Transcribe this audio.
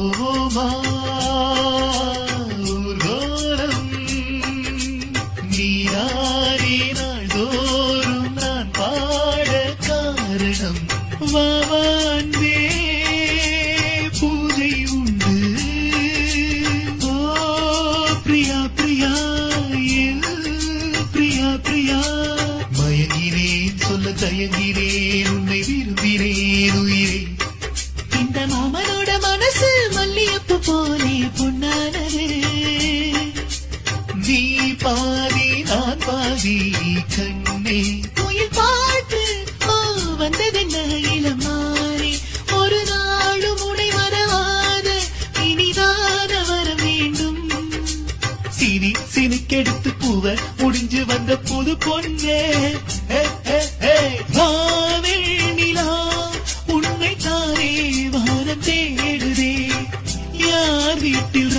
போவோமா ஊர்கோலம் நீரானே நாள்தோறும் நான் பாட காரணம் வாவான்பே பூஜை உண்டு ஓ பிரியா பிரியா பிரியா பிரியா மயங்கினேன் சொல்ல தயங்கினேன் உன்னை விரும்பினேன் உயிரே இந்த மாமனோட மனசு மல்லியப்பு போலே பொன்னானது நீ பாதி நான் பாதி கண்ணே கோயில் பாட்டு வந்ததென்ன இளமாறி ஒரு நாளும் உனை மறவாத இனிதான வர வேண்டும் சினி சினுக்கெடுத்து பூவ முடிஞ்சு வந்த புது பொண்ணே நிலா உன்னை தானே வாரம் தேடுதே யார் வீட்டில்